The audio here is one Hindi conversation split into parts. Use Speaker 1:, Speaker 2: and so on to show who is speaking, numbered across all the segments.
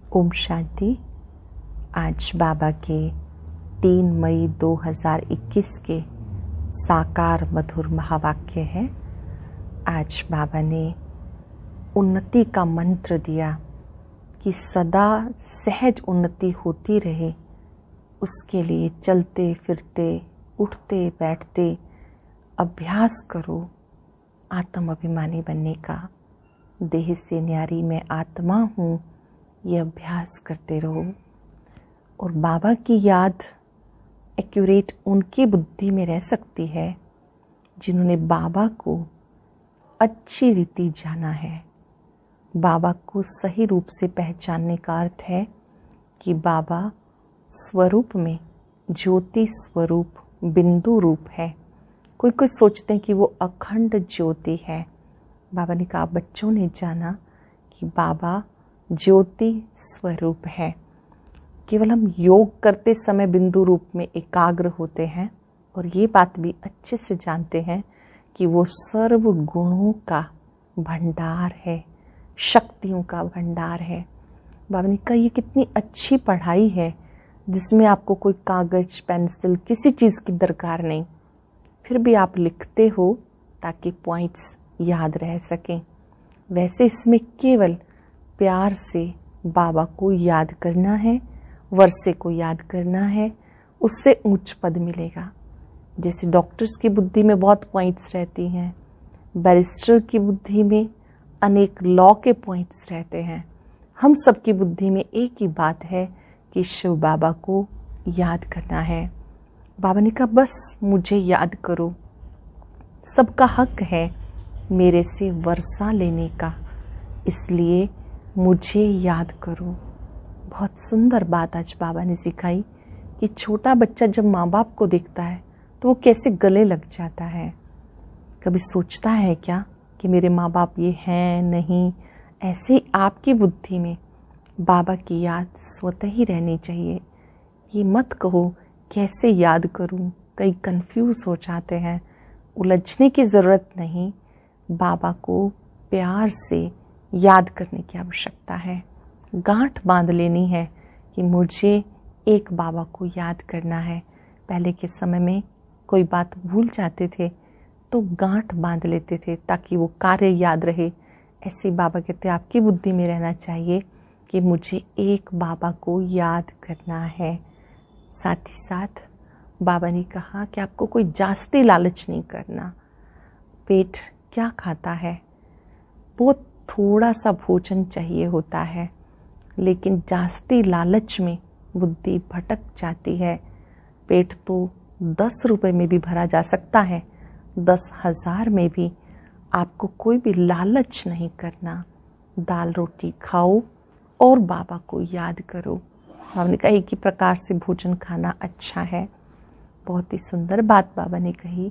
Speaker 1: ओम शांति। आज बाबा के 3 मई 2021 के साकार मधुर महावाक्य है। आज बाबा ने उन्नति का मंत्र दिया कि सदा सहज उन्नति होती रहे, उसके लिए चलते फिरते उठते बैठते अभ्यास करो आत्म अभिमानी बनने का। देह से न्यारी मैं आत्मा हूँ, ये अभ्यास करते रहो। और बाबा की याद एक्यूरेट उनकी बुद्धि में रह सकती है जिन्होंने बाबा को अच्छी रीति जाना है। बाबा को सही रूप से पहचानने का अर्थ है कि बाबा स्वरूप में ज्योति स्वरूप बिंदु रूप है। कोई कोई सोचते हैं कि वो अखंड ज्योति है। बाबा ने कहा, बच्चों ने जाना कि बाबा ज्योति स्वरूप है। केवल हम योग करते समय बिंदु रूप में एकाग्र होते हैं और ये बात भी अच्छे से जानते हैं कि वो सर्व गुणों का भंडार है, शक्तियों का भंडार है। बाबा ने कहा, ये कितनी अच्छी पढ़ाई है जिसमें आपको कोई कागज पेंसिल किसी चीज़ की दरकार नहीं, फिर भी आप लिखते हो ताकि पॉइंट्स याद रह सकें। वैसे इसमें केवल प्यार से बाबा को याद करना है, वर्षे को याद करना है, उससे उच्च पद मिलेगा। जैसे डॉक्टर्स की बुद्धि में बहुत पॉइंट्स रहती हैं, बैरिस्टर की बुद्धि में अनेक लॉ के पॉइंट्स रहते हैं। हम सबकी बुद्धि में एक ही बात है कि शिव बाबा को याद करना है। बाबा ने कहा, बस मुझे याद करो। सबका हक है मेरे से वर्षा लेने का, इसलिए मुझे याद करो। बहुत सुंदर बात आज बाबा ने सिखाई कि छोटा बच्चा जब माँ बाप को देखता है तो वो कैसे गले लग जाता है। कभी सोचता है क्या कि मेरे माँ बाप ये हैं नहीं? ऐसे ही आपकी बुद्धि में बाबा की याद स्वतः ही रहनी चाहिए। ये मत कहो कैसे याद करूं, कई कंफ्यूज हो जाते हैं। उलझने की ज़रूरत नहीं, बाबा को प्यार से याद करने की आवश्यकता है। गांठ बांध लेनी है कि मुझे एक बाबा को याद करना है। पहले के समय में कोई बात भूल जाते थे तो गांठ बांध लेते थे ताकि वो कार्य याद रहे। ऐसे बाबा कहते हैं आपकी बुद्धि में रहना चाहिए कि मुझे एक बाबा को याद करना है। साथ ही साथ बाबा ने कहा कि आपको कोई जास्ती लालच नहीं करना। पेट क्या खाता है? बहुत थोड़ा सा भोजन चाहिए होता है, लेकिन जास्ती लालच में बुद्धि भटक जाती है। पेट तो 10 रुपए में भी भरा जा सकता है, 10,000 में भी। आपको कोई भी लालच नहीं करना। दाल रोटी खाओ और बाबा को याद करो। हमने कहा एक ही प्रकार से भोजन खाना अच्छा है। बहुत ही सुंदर बात बाबा ने कही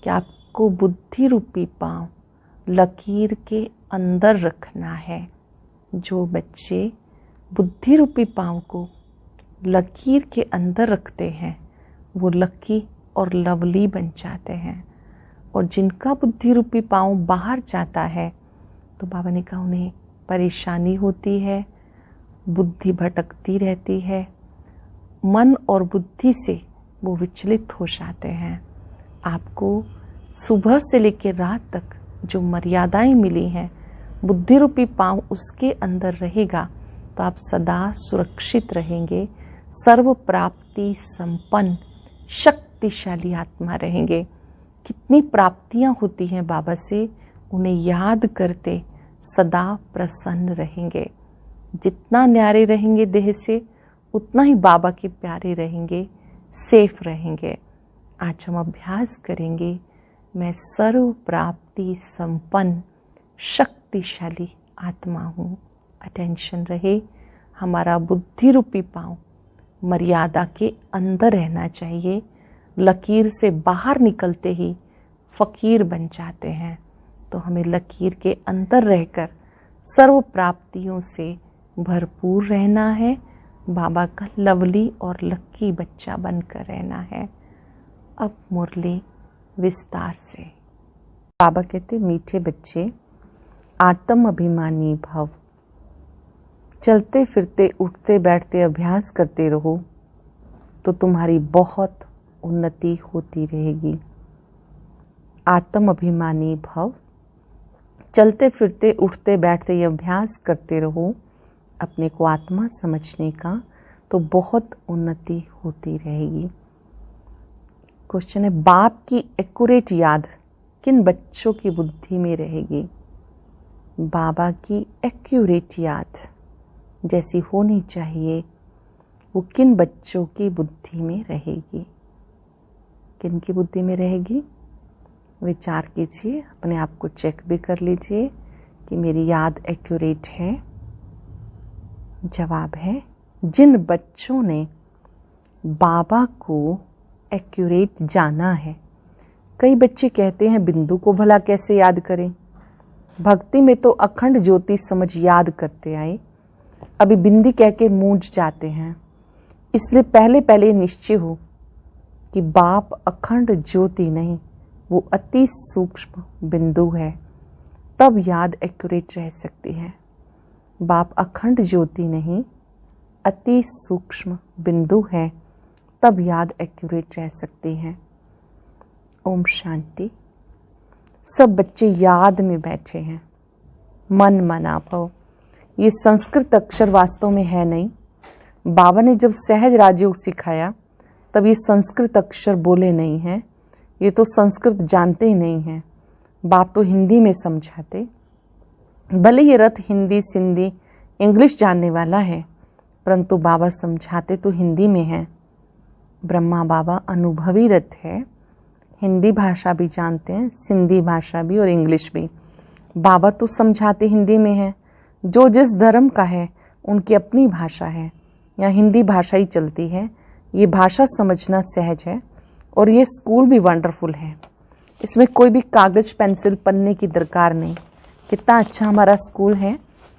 Speaker 1: कि आपको बुद्धि रूपी पांव लकीर के अंदर रखना है। जो बच्चे बुद्धि रूपी पांव को लकीर के अंदर रखते हैं वो लकी और लवली बन जाते हैं। और जिनका बुद्धि रूपी पांव बाहर जाता है तो बाबा ने कहा उन्हें परेशानी होती है, बुद्धि भटकती रहती है, मन और बुद्धि से वो विचलित हो जाते हैं। आपको सुबह से लेकर रात तक जो मर्यादाएं मिली हैं, बुद्धि रूपी पांव उसके अंदर रहेगा तो आप सदा सुरक्षित रहेंगे, सर्व प्राप्ति संपन्न शक्तिशाली आत्मा रहेंगे। कितनी प्राप्तियां होती हैं बाबा से, उन्हें याद करते सदा प्रसन्न रहेंगे। जितना न्यारे रहेंगे देह से उतना ही बाबा के प्यारे रहेंगे, सेफ रहेंगे। आज हम अभ्यास करेंगे, मैं सर्व प्राप्ति संपन्न शक्तिशाली आत्मा हूँ। अटेंशन रहे, हमारा बुद्धि रूपी पांव मर्यादा के अंदर रहना चाहिए। लकीर से बाहर निकलते ही फकीर बन जाते हैं, तो हमें लकीर के अंदर रहकर सर्व प्राप्तियों से भरपूर रहना है। बाबा का लवली और लक्की बच्चा बनकर रहना है। अब मुरली विस्तार से। बाबा कहते, मीठे बच्चे आत्म अभिमानी भव, चलते फिरते उठते बैठते अभ्यास करते रहो तो तुम्हारी बहुत उन्नति होती रहेगी। आत्म अभिमानी भव। चलते फिरते उठते बैठते ये अभ्यास करते रहो अपने को आत्मा समझने का, तो बहुत उन्नति होती रहेगी। क्वेश्चन है, बाप की एक्यूरेट याद किन बच्चों की बुद्धि में रहेगी? बाबा की एक्यूरेट याद जैसी होनी चाहिए वो किन बच्चों की बुद्धि में रहेगी? किन की बुद्धि में रहेगी? विचार कीजिए, अपने आप को चेक भी कर लीजिए कि मेरी याद एक्यूरेट है। जवाब है, जिन बच्चों ने बाबा को एक्यूरेट जाना है। कई बच्चे कहते हैं बिंदु को भला कैसे याद करें, भक्ति में तो अखंड ज्योति समझ याद करते आए, अभी बिंदी कह के मूंझ जाते हैं। इसलिए पहले पहले निश्चय हो कि बाप अखंड ज्योति नहीं, वो अति सूक्ष्म बिंदु है, तब याद एक्यूरेट रह सकती है। बाप अखंड ज्योति नहीं, अति सूक्ष्म बिंदु है, तब याद एक्यूरेट रह सकती है। ओम शांति। सब बच्चे याद में बैठे हैं। मन मना भव। ये संस्कृत अक्षर वास्तव में है नहीं। बाबा ने जब सहज राजयोग सिखाया तब ये संस्कृत अक्षर बोले नहीं हैं। ये तो संस्कृत जानते ही नहीं हैं। बाप तो हिंदी में समझाते। भले ये रथ हिंदी सिंधी इंग्लिश जानने वाला है, परंतु बाबा समझाते तो हिंदी में है। ब्रह्मा बाबा अनुभवी रथ है, हिंदी भाषा भी जानते हैं, सिंधी भाषा भी और इंग्लिश भी। बाबा तो समझाते हिंदी में है। जो जिस धर्म का है उनकी अपनी भाषा है, यहाँ हिंदी भाषा ही चलती है। ये भाषा समझना सहज है और ये स्कूल भी वंडरफुल है। इसमें कोई भी कागज पेंसिल पन्ने की दरकार नहीं। कितना अच्छा हमारा स्कूल है,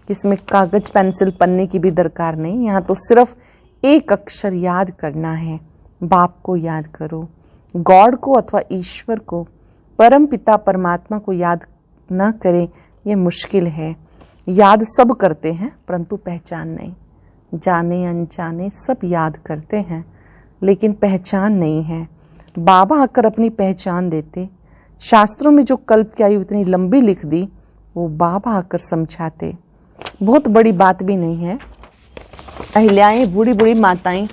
Speaker 1: इसमें कागज पेंसिल पन्ने की भी दरकार नहीं। यहाँ तो सिर्फ एक अक्षर याद करना है। बाप को याद करो, गॉड को अथवा ईश्वर को, परम पिता परमात्मा को याद न करें, ये मुश्किल है। याद सब करते हैं परंतु पहचान नहीं। जाने अनजाने सब याद करते हैं लेकिन पहचान नहीं है। बाबा आकर अपनी पहचान देते। शास्त्रों में जो कल्प की आयु इतनी लंबी लिख दी वो बाबा आकर समझाते। बहुत बड़ी बात भी नहीं है। अहिल्याएं, बूढ़ी बूढ़ी माताएं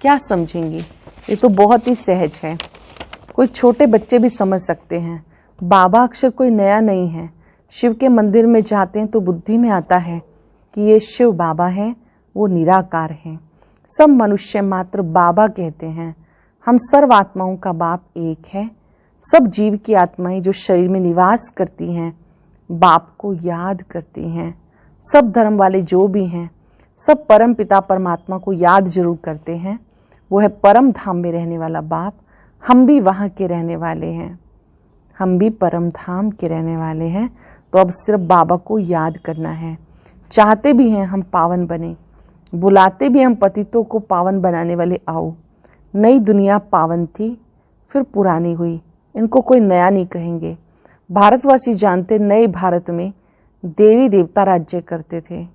Speaker 1: क्या समझेंगी, ये तो बहुत ही सहज है। कोई छोटे बच्चे भी समझ सकते हैं। बाबा अक्षर कोई नया नहीं है। शिव के मंदिर में जाते हैं तो बुद्धि में आता है कि ये शिव बाबा है, वो निराकार है। सब मनुष्य मात्र बाबा कहते हैं। हम सर्व आत्माओं का बाप एक है। सब जीव की आत्माएं जो शरीर में निवास करती हैं बाप को याद करती हैं। सब धर्म वाले जो भी हैं सब परम पिता परमात्मा को याद जरूर करते हैं। वो है परम धाम में रहने वाला बाप। हम भी वहाँ के रहने वाले हैं, हम भी परम धाम के रहने वाले हैं। तो अब सिर्फ बाबा को याद करना है। चाहते भी हैं हम पावन बने, बुलाते भी हम पतितों को पावन बनाने वाले आओ। नई दुनिया पावन थी फिर पुरानी हुई, इनको कोई नया नहीं कहेंगे। भारतवासी जानते नए भारत में देवी देवता राज्य करते थे।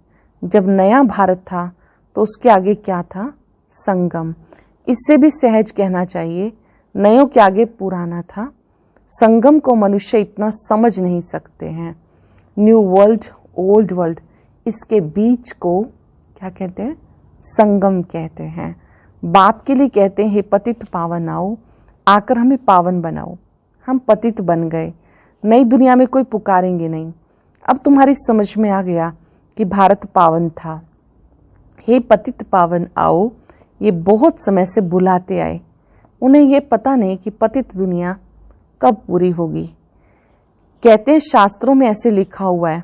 Speaker 1: जब नया भारत था तो उसके आगे क्या था? संगम। इससे भी सहज कहना चाहिए, नयों के आगे पुराना था। संगम को मनुष्य इतना समझ नहीं सकते हैं। न्यू वर्ल्ड, ओल्ड वर्ल्ड, इसके बीच को क्या कहते हैं? संगम कहते हैं। बाप के लिए कहते हैं, हे पतित पावन आओ, आकर हमें पावन बनाओ। हम पतित बन गए, नई दुनिया में कोई पुकारेंगे नहीं। अब तुम्हारी समझ में आ गया कि भारत पावन था। हे पतित पावन आओ, ये बहुत समय से बुलाते आए। उन्हें ये पता नहीं कि पतित दुनिया कब पूरी होगी। कहते हैं शास्त्रों में ऐसे लिखा हुआ है,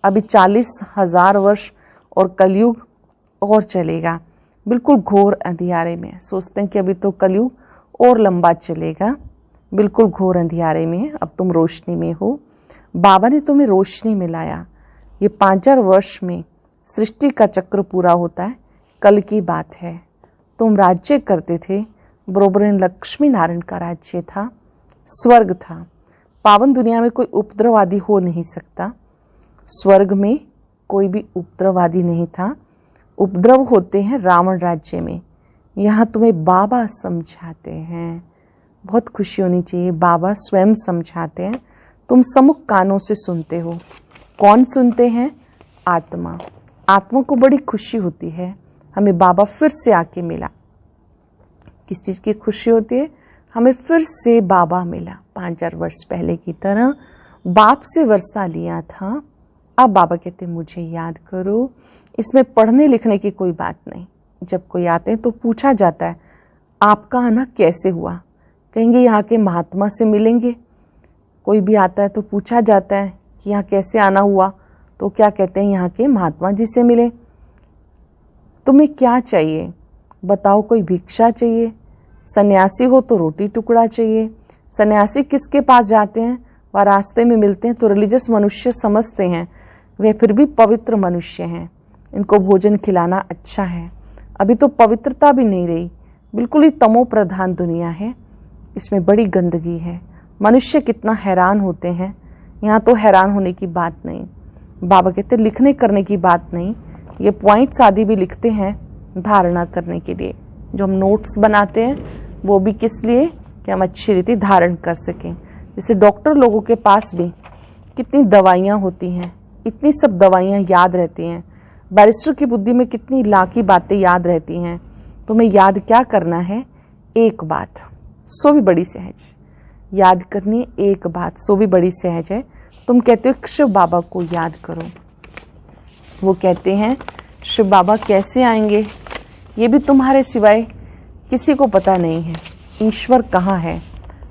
Speaker 1: अभी 40,000 वर्ष और कलयुग और चलेगा। बिल्कुल घोर अंधियारे में सोचते हैं कि अभी तो कलयुग और लंबा चलेगा। बिल्कुल घोर अंधियारे में, अब तुम रोशनी में हो। बाबा ने तुम्हें रोशनी में लाया। ये 5000 वर्ष में सृष्टि का चक्र पूरा होता है। कल की बात है। तुम राज्य करते थे, बरोबर लक्ष्मी नारायण का राज्य था, स्वर्ग था। पावन दुनिया में कोई उपद्रववादी हो नहीं सकता। स्वर्ग में कोई भी उपद्रववादी नहीं था। उपद्रव होते हैं रावण राज्य में, यहाँ तुम्हें बाबा समझाते हैं। बहुत खुशी होनी चाहिए, बाबा स्वयं समझाते हैं, तुम सम्मुख कानों से सुनते हो। कौन सुनते हैं? आत्मा। आत्मा को बड़ी खुशी होती है हमें बाबा फिर से आके मिला। किस चीज़ की खुशी होती है? हमें फिर से बाबा मिला। 5000 वर्ष पहले की तरह बाप से वर्षा लिया था, अब बाबा कहते मुझे याद करो। इसमें पढ़ने लिखने की कोई बात नहीं। जब कोई आते हैं तो पूछा जाता है आपका आना कैसे हुआ, कहेंगे यहाँ के महात्मा से मिलेंगे। कोई भी आता है तो पूछा जाता है कि यहाँ कैसे आना हुआ, तो क्या कहते हैं यहाँ के महात्मा जी से मिले। तुम्हें क्या चाहिए बताओ? कोई भिक्षा चाहिए? सन्यासी हो तो रोटी टुकड़ा चाहिए। सन्यासी किसके पास जाते हैं? वह रास्ते में मिलते हैं तो रिलीजियस मनुष्य समझते हैं वे फिर भी पवित्र मनुष्य हैं, इनको भोजन खिलाना अच्छा है। अभी तो पवित्रता भी नहीं रही, बिल्कुल ही तमो प्रधान दुनिया है, इसमें बड़ी गंदगी है। मनुष्य कितना हैरान होते हैं। यहाँ तो हैरान होने की बात नहीं। बाबा कहते लिखने करने की बात नहीं, ये पॉइंट्स आदि भी लिखते हैं धारणा करने के लिए। जो हम नोट्स बनाते हैं वो भी किस लिए? कि हम अच्छी रीति धारण कर सकें। जैसे डॉक्टर लोगों के पास भी कितनी दवाइयाँ होती हैं, इतनी सब दवाइयाँ याद रहती हैं। बैरिस्टर की बुद्धि में कितनी लाखी बातें याद रहती हैं। तुम्हें याद क्या करना है? एक बात, सो भी बड़ी सहज याद करनी है। एक बात सो भी बड़ी सहज है। तुम कहते हो शिव बाबा को याद करो, वो कहते हैं शिव बाबा कैसे आएंगे ये भी तुम्हारे सिवाय किसी को पता नहीं है। ईश्वर कहाँ है?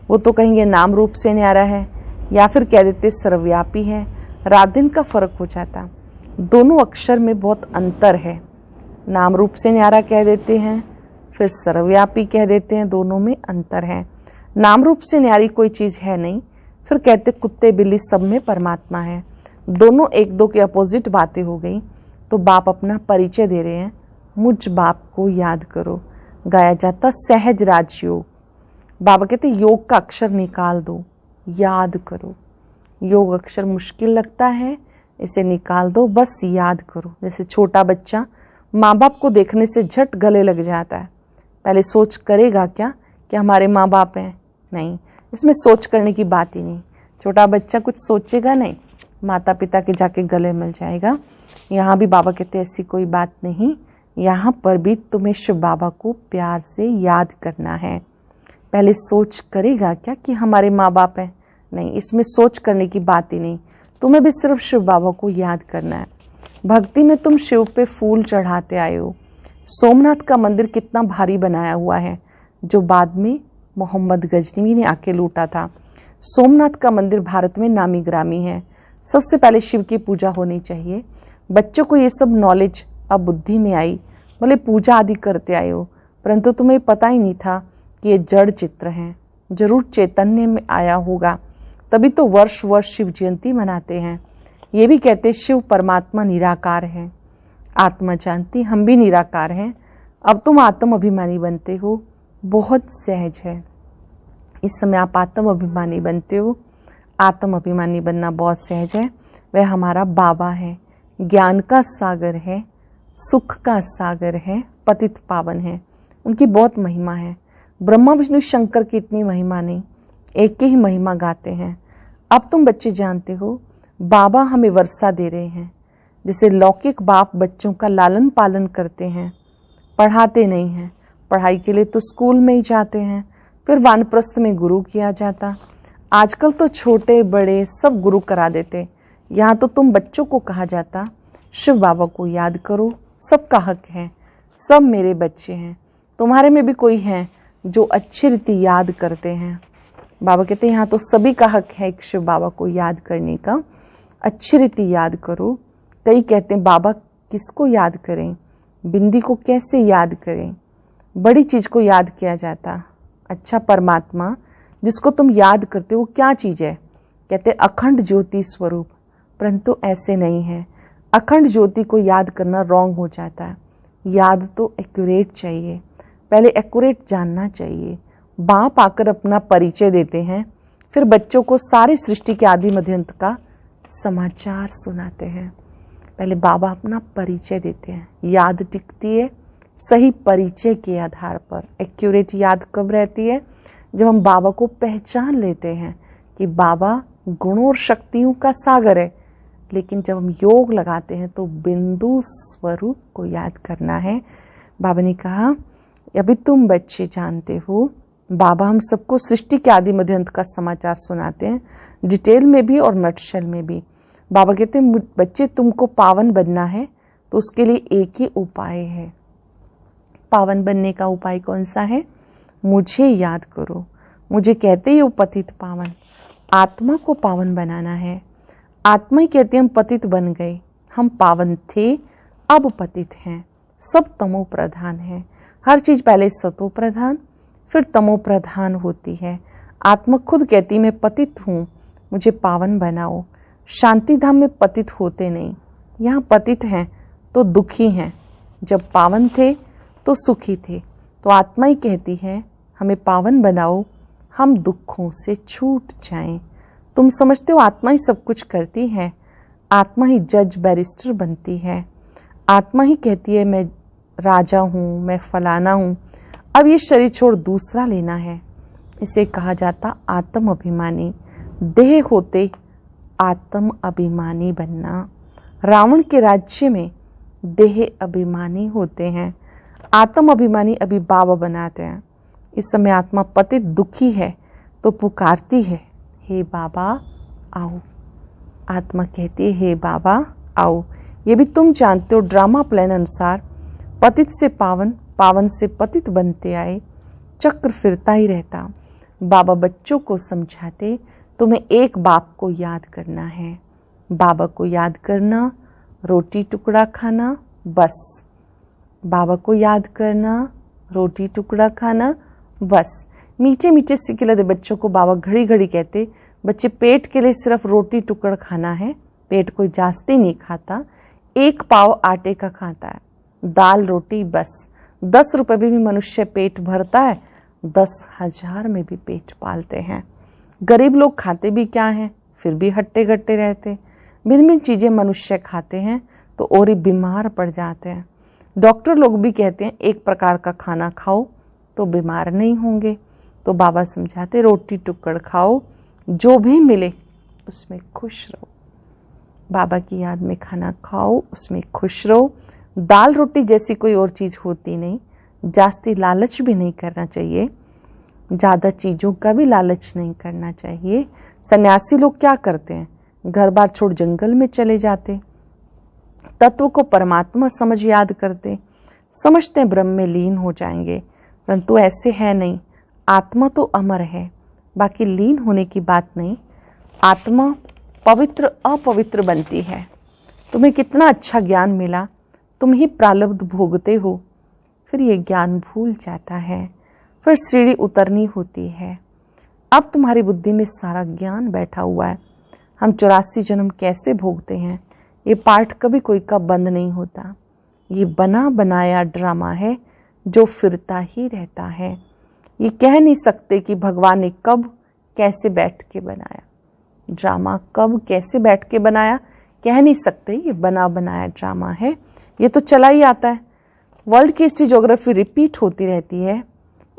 Speaker 1: वो तो कहेंगे नाम रूप से न्यारा है, या फिर कह देते सर्वव्यापी है। रात दिन का फर्क हो जाता। दोनों अक्षर में बहुत अंतर है। नाम रूप से न्यारा कह देते हैं, फिर सर्वव्यापी कह देते हैं, दोनों में अंतर है। नाम रूप से न्यारी कोई चीज़ है नहीं, फिर कहते कुत्ते बिल्ली सब में परमात्मा है। दोनों एक दो के अपोजिट बातें हो गई। तो बाप अपना परिचय दे रहे हैं, मुझ बाप को याद करो। गाया जाता सहज राजयोग। बाबा कहते योग का अक्षर निकाल दो, याद करो। योग अक्षर मुश्किल लगता है, इसे निकाल दो, बस याद करो। जैसे छोटा बच्चा माँ बाप को देखने से झट गले लग जाता है। पहले सोच करेगा क्या कि हमारे माँ बाप हैं? नहीं, इसमें सोच करने की बात ही नहीं। छोटा बच्चा कुछ सोचेगा नहीं, माता पिता के जाके गले मिल जाएगा। यहाँ भी बाबा कहते ऐसी कोई बात नहीं। यहाँ पर भी तुम्हें शिव बाबा को प्यार से याद करना है। पहले सोच करेगा क्या कि हमारे माँ बाप हैं? नहीं, इसमें सोच करने की बात ही नहीं। तुम्हें भी सिर्फ शिव बाबा को याद करना है। भक्ति में तुम शिव पे फूल चढ़ाते आए हो। सोमनाथ का मंदिर कितना भारी बनाया हुआ है, जो बाद में मोहम्मद गजनवी ने आके लूटा था। सोमनाथ का मंदिर भारत में नामी ग्रामी है। सबसे पहले शिव की पूजा होनी चाहिए। बच्चों को ये सब नॉलेज अब बुद्धि में आई, बोले पूजा आदि करते आए हो, परंतु तुम्हें पता ही नहीं था कि ये जड़ चित्र हैं। जरूर चैतन्य में आया होगा, तभी तो वर्ष वर्ष शिव जयंती मनाते हैं। ये भी कहते शिव परमात्मा निराकार है। आत्मा जानती हम भी निराकार हैं। अब तुम आत्म अभिमानी बनते हो, बहुत सहज है। इस समय आप आत्म अभिमानी बनते हो। आत्म अभिमानी बनना बहुत सहज है। वह हमारा बाबा है, ज्ञान का सागर है, सुख का सागर है, पतित पावन है। उनकी बहुत महिमा है। ब्रह्मा विष्णु शंकर की इतनी महिमा नहीं, एक की ही महिमा गाते हैं। अब तुम बच्चे जानते हो बाबा हमें वर्षा दे रहे हैं। जैसे लौकिक बाप बच्चों का लालन पालन करते हैं, पढ़ाते नहीं हैं। पढ़ाई के लिए तो स्कूल में ही जाते हैं, फिर वानप्रस्थ में गुरु किया जाता। आजकल तो छोटे बड़े सब गुरु करा देते। यहाँ तो तुम बच्चों को कहा जाता शिव बाबा को याद करो, सबका हक है, सब मेरे बच्चे हैं। तुम्हारे में भी कोई है जो अच्छी रीति याद करते हैं। बाबा कहते हैं यहाँ तो सभी का हक है एक शिव बाबा को याद करने का। अच्छी रीति याद करो। कई कहते हैं बाबा किसको याद करें, बिंदी को कैसे याद करें? बड़ी चीज़ को याद किया जाता। अच्छा परमात्मा जिसको तुम याद करते हो क्या चीज़ है? कहते अखंड ज्योति स्वरूप, परंतु ऐसे नहीं है। अखंड ज्योति को याद करना रॉन्ग हो जाता है। याद तो एक्यूरेट चाहिए, पहले एक्यूरेट जानना चाहिए। बाप आकर अपना परिचय देते हैं, फिर बच्चों को सारी सृष्टि के आदि मध्य अंत का समाचार सुनाते हैं। पहले बाबा अपना परिचय देते हैं। याद टिकती है सही परिचय के आधार पर। एक्यूरेट याद कब रहती है? जब हम बाबा को पहचान लेते हैं कि बाबा गुणों और शक्तियों का सागर है। लेकिन जब हम योग लगाते हैं तो बिंदु स्वरूप को याद करना है। बाबा ने कहा अभी तुम बच्चे जानते हो, बाबा हम सबको सृष्टि के आदि मध्य अंत का समाचार सुनाते हैं, डिटेल में भी और नटशेल में भी। बाबा कहते हैं बच्चे तुमको पावन बनना है तो उसके लिए एक ही उपाय है। पावन बनने का उपाय कौन सा है? मुझे याद करो। मुझे कहते ही वो पतित पावन, आत्मा को पावन बनाना है। आत्मा ही कहती है हम पतित बन गए, हम पावन थे अब पतित हैं। सब तमो प्रधान है। हर चीज पहले सतो प्रधान फिर तमो प्रधान होती है। आत्मा खुद कहती मैं पतित हूँ, मुझे पावन बनाओ। शांति धाम में पतित होते नहीं, यहाँ पतित हैं तो दुखी हैं। जब पावन थे तो सुखी थे। तो आत्मा ही कहती है हमें पावन बनाओ, हम दुखों से छूट जाएं। तुम समझते हो आत्मा ही सब कुछ करती है, आत्मा ही जज बैरिस्टर बनती है। आत्मा ही कहती है मैं राजा हूँ, मैं फलाना हूँ, अब ये शरीर छोड़ दूसरा लेना है। इसे कहा जाता आत्म अभिमानी। देह होते आत्म अभिमानी बनना। रावण के राज्य में देह अभिमानी होते हैं, आत्म अभिमानी अभी बाबा बनाते हैं। इस समय आत्मा पतित दुखी है तो पुकारती है हे बाबा आओ। आत्मा कहती है हे बाबा आओ। ये भी तुम जानते हो ड्रामा प्लान अनुसार पतित से पावन, पावन से पतित बनते आए, चक्र फिरता ही रहता। बाबा बच्चों को समझाते तुम्हें एक बाप को याद करना है। बाबा को याद करना, रोटी टुकड़ा खाना, बस। बाबा को याद करना, रोटी टुकड़ा खाना, बस। मीठे मीठे सिखिलते बच्चों को बाबा घड़ी घड़ी कहते बच्चे पेट के लिए सिर्फ रोटी टुकड़ खाना है। पेट कोई जास्ती नहीं खाता, एक पाव आटे का खाता है, दाल रोटी बस। 10 रुपए में भी मनुष्य पेट भरता है, 10,000 में भी पेट पालते हैं। गरीब लोग खाते भी क्या हैं, फिर भी हट्टे गट्टे रहते। भिन्न भिन्न चीजें मनुष्य खाते हैं तो और ही बीमार पड़ जाते हैं। डॉक्टर लोग भी कहते हैं एक प्रकार का खाना खाओ तो बीमार नहीं होंगे। तो बाबा समझाते रोटी टुकड़ खाओ, जो भी मिले उसमें खुश रहो। बाबा की याद में खाना खाओ, उसमें खुश रहो। दाल रोटी जैसी कोई और चीज होती नहीं। जास्ती लालच भी नहीं करना चाहिए, ज्यादा चीजों का भी लालच नहीं करना चाहिए। सन्यासी लोग क्या करते हैं, घर बार छोड़ जंगल में चले जाते, तत्व को परमात्मा समझ याद करते, समझते हैं ब्रह्म में लीन हो जाएंगे, परंतु ऐसे है नहीं। आत्मा तो अमर है, बाकी लीन होने की बात नहीं। आत्मा पवित्र अपवित्र बनती है। तुम्हें कितना अच्छा ज्ञान मिला, तुम ही प्रारब्ध भोगते हो, फिर ये ज्ञान भूल जाता है, फिर सीढ़ी उतरनी होती है। अब तुम्हारी बुद्धि में सारा ज्ञान बैठा हुआ है। हम 84 जन्म कैसे भोगते हैं, ये पाठ कभी कोई का बंद नहीं होता। ये बना बनाया ड्रामा है जो फिरता ही रहता है। ये कह नहीं सकते कि भगवान ने कब कैसे बैठ के बनाया। ड्रामा कब कैसे बैठ के बनाया कह नहीं सकते, ये बना बनाया ड्रामा है। ये तो चला ही आता है। वर्ल्ड की हिस्ट्री ज्योग्राफी रिपीट होती रहती है।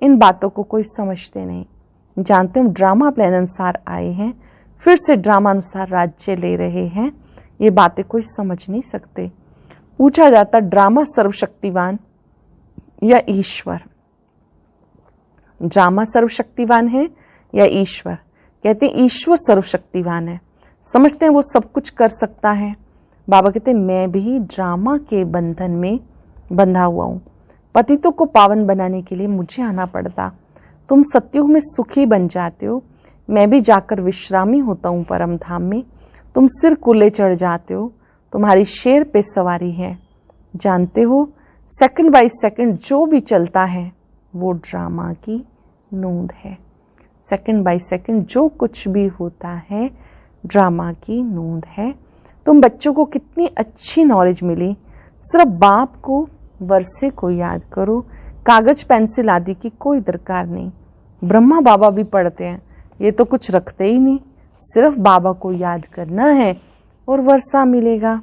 Speaker 1: इन बातों को कोई समझते नहीं, जानते हम ड्रामा प्लान अनुसार आए हैं, फिर से ड्रामा अनुसार राज्य ले रहे हैं। ये बातें कोई समझ नहीं सकते। पूछा जाता ड्रामा सर्वशक्तिवान या ईश्वर, ड्रामा सर्वशक्तिवान है या ईश्वर? कहते हैं ईश्वर सर्वशक्तिवान है, समझते हैं वो सब कुछ कर सकता है। बाबा कहते हैं मैं भी ड्रामा के बंधन में बंधा हुआ हूं। पतितों को पावन बनाने के लिए मुझे आना पड़ता। तुम सत्युग में सुखी बन जाते हो, मैं भी जाकर विश्रामी होता हूँ परम धाम में। तुम सिर कुले चढ़ जाते हो, तुम्हारी शेर पे सवारी है। जानते हो सेकंड बाय सेकंड जो भी चलता है वो ड्रामा की नोंद है। सेकंड बाय सेकंड जो कुछ भी होता है ड्रामा की नोंद है। तुम बच्चों को कितनी अच्छी नॉलेज मिली, सिर्फ बाप को वर्षे को याद करो, कागज पेंसिल आदि की कोई दरकार नहीं। ब्रह्मा बाबा भी पढ़ते हैं, ये तो कुछ रखते ही नहीं, सिर्फ बाबा को याद करना है और वर्षा मिलेगा।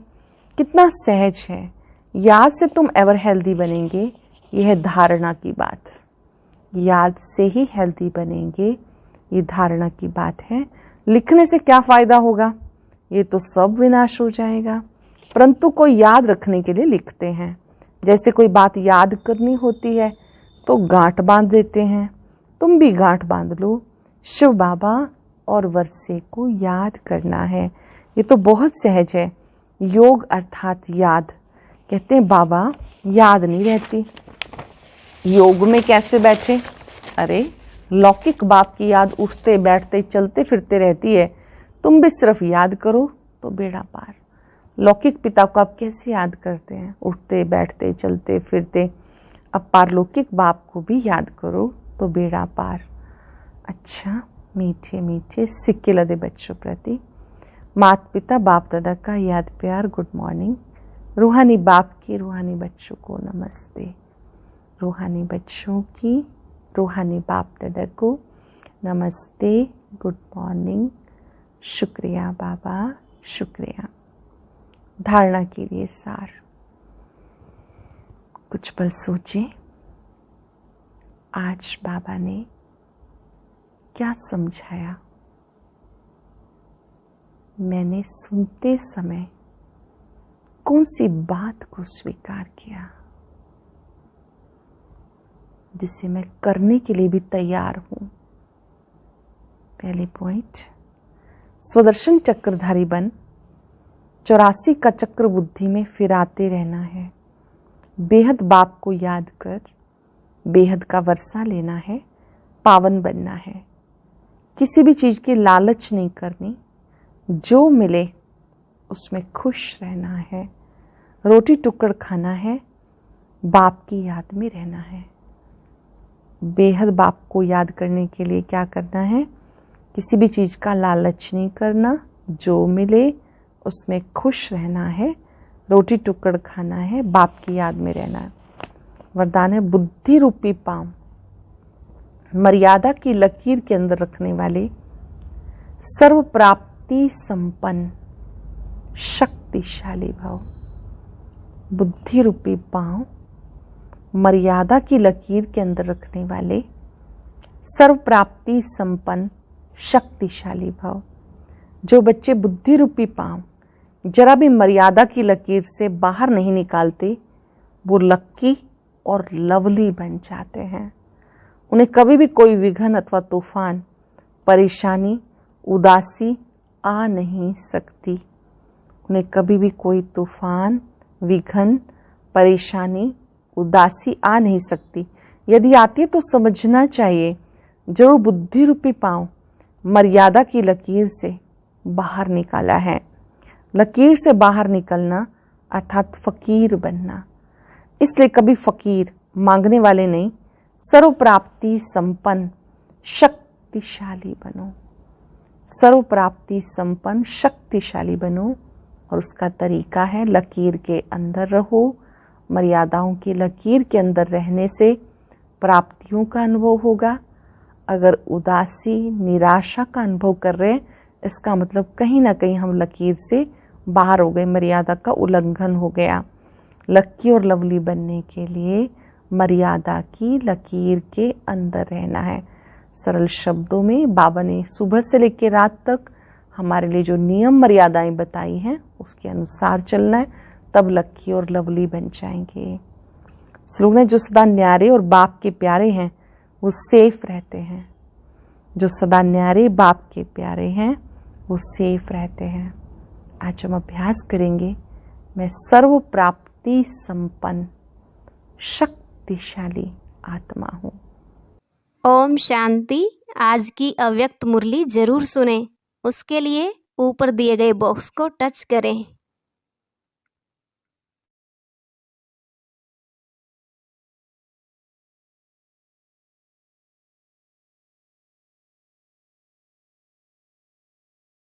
Speaker 1: कितना सहज है। याद से तुम एवर हेल्दी बनेंगे, यह है धारणा की बात। याद से ही हेल्दी बनेंगे, ये धारणा की बात है। लिखने से क्या फायदा होगा, ये तो सब विनाश हो जाएगा। परंतु कोई याद रखने के लिए लिखते हैं। जैसे कोई बात याद करनी होती है तो गांठ बांध देते हैं। तुम भी गांठ बांध लो, शिव बाबा और वर्षे को याद करना है। ये तो बहुत सहज है। योग अर्थात याद। कहते हैं बाबा याद नहीं रहती, योग में कैसे बैठे? अरे लौकिक बाप की याद उठते बैठते चलते फिरते रहती है, तुम भी सिर्फ याद करो तो बेड़ा पार। लौकिक पिता को आप कैसे याद करते हैं? उठते बैठते चलते फिरते। अब पारलौकिक बाप को भी याद करो तो बेड़ा पार। अच्छा, मीठे मीठे सिक्के लदे बच्चों प्रति माता पिता बाप दादा का याद प्यार गुड मॉर्निंग। रूहानी बाप की रूहानी बच्चों को नमस्ते। रूहानी बच्चों की रूहानी बाप दादा को नमस्ते, गुड मॉर्निंग, शुक्रिया बाबा, शुक्रिया। धारणा के लिए सार। कुछ पल सोचें, आज बाबा ने क्या समझाया? मैंने सुनते समय कौन सी बात को स्वीकार किया जिसे मैं करने के लिए भी तैयार हूं? पहले पॉइंट, स्वदर्शन चक्रधारी बन 84 का चक्र बुद्धि में फिराते रहना है। बेहद बाप को याद कर बेहद का वर्षा लेना है, पावन बनना है। किसी भी चीज की लालच नहीं करनी, जो मिले उसमें खुश रहना है। रोटी टुकड़ खाना है, बाप की याद में रहना है। बेहद बाप को याद करने के लिए क्या करना है? किसी भी चीज का लालच नहीं करना, जो मिले उसमें खुश रहना है, रोटी टुकड़ खाना है, बाप की याद में रहना है। वरदान है बुद्धि रूपी पाम मर्यादा की लकीर के अंदर रखने वाले, सर्व प्राप्ति संपन्न शक्तिशाली भाव। बुद्धि रूपी पांव मर्यादा की लकीर के अंदर रखने वाले, सर्व प्राप्ति संपन्न शक्तिशाली भाव। जो बच्चे बुद्धि रूपी पांव जरा भी मर्यादा की लकीर से बाहर नहीं निकालते, वो लक्की और लवली बन जाते हैं। उन्हें कभी भी कोई विघन अथवा तूफान, परेशानी, उदासी आ नहीं सकती। उन्हें कभी भी कोई तूफान, विघन, परेशानी, उदासी आ नहीं सकती। यदि आती है तो समझना चाहिए जरूर बुद्धि रूपी पांव मर्यादा की लकीर से बाहर निकाला है। लकीर से बाहर निकलना अर्थात फकीर बनना। इसलिए कभी फकीर मांगने वाले नहीं, सर्व प्राप्ति संपन्न शक्तिशाली बनो। सर्व प्राप्ति संपन्न शक्तिशाली बनो। और उसका तरीका है लकीर के अंदर रहो। मर्यादाओं की लकीर के अंदर रहने से प्राप्तियों का अनुभव होगा। अगर उदासी, निराशा का अनुभव कर रहे हैं, इसका मतलब कहीं ना कहीं हम लकीर से बाहर हो गए, मर्यादा का उल्लंघन हो गया। लक्की और लवली बनने के लिए मर्यादा की लकीर के अंदर रहना है। सरल शब्दों में बाबा ने सुबह से लेकर रात तक हमारे लिए जो नियम मर्यादाएं बताई हैं उसके अनुसार चलना है, तब लक्की और लवली बन जाएंगे। श्लोक ने जो सदा न्यारे और बाप के प्यारे हैं वो सेफ रहते हैं। जो सदा न्यारे बाप के प्यारे हैं वो सेफ रहते हैं। आज हम अभ्यास करेंगे, मैं सर्व प्राप्ति संपन्न शक्तिशाली आत्मा हूँ।
Speaker 2: ओम शांति। आज की अव्यक्त मुरली जरूर सुने। उसके लिए ऊपर दिए गए बॉक्स को टच करें।